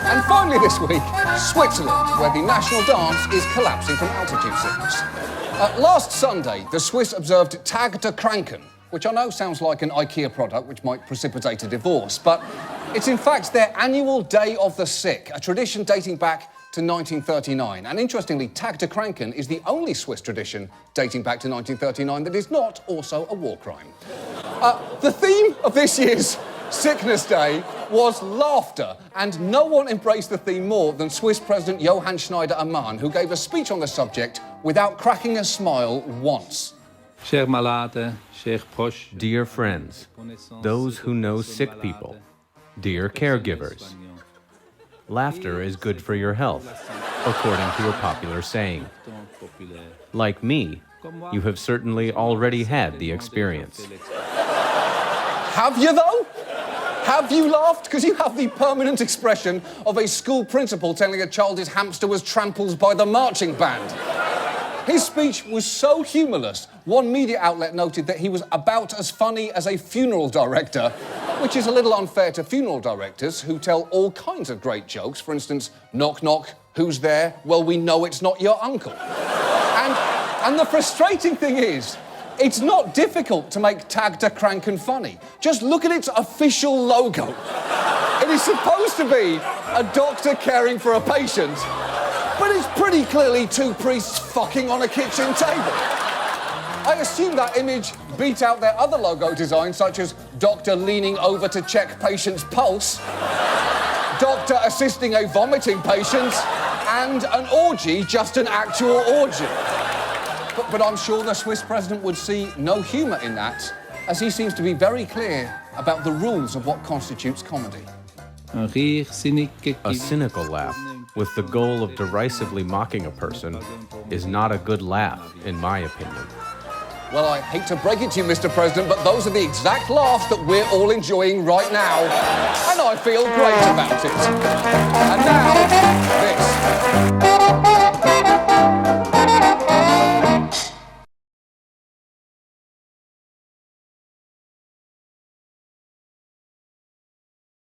And finally this week, Switzerland, where the national dance is collapsing from altitude sickness. Last Sunday, the Swiss observed Tag der Kranken, which I know sounds like an IKEA product which might precipitate a divorce, but it's in fact their annual Day of the Sick, a tradition dating back to 1939. And interestingly, Tag der Kranken is the only Swiss tradition dating back to 1939 that is not also a war crime. The theme of this year's Sickness Day was laughter, and no one embraced the theme more than Swiss President Johann Schneider-Ammann, who gave a speech on the subject without cracking a smile once. Dear friends, those who know sick people, dear caregivers, laughter is good for your health, according to a popular saying. Like me, you have certainly already had the experience. Have you, though? Have you laughed? Because you have the permanent expression of a school principal telling a child his hamster was trampled by the marching band. His speech was so humourless, one media outlet noted that he was about as funny as a funeral director, which is a little unfair to funeral directors who tell all kinds of great jokes. For instance, knock, knock, who's there? Well, we know it's not your uncle. And the frustrating thing is, it's not difficult to make Tag der Kranken funny. Just look at its official logo. It is supposed to be a doctor caring for a patient, but it's pretty clearly two priests fucking on a kitchen table. I assume that image beat out their other logo designs, such as doctor leaning over to check patient's pulse, doctor assisting a vomiting patient, and an orgy, just an actual orgy. But I'm sure the Swiss president would see no humour in that, as he seems to be very clear about the rules of what constitutes comedy. A cynical laugh, with the goal of derisively mocking a person, is not a good laugh, in my opinion. Well, I hate to break it to you, Mr. President, but those are the exact laughs that we're all enjoying right now, and I feel great about it. And now, this.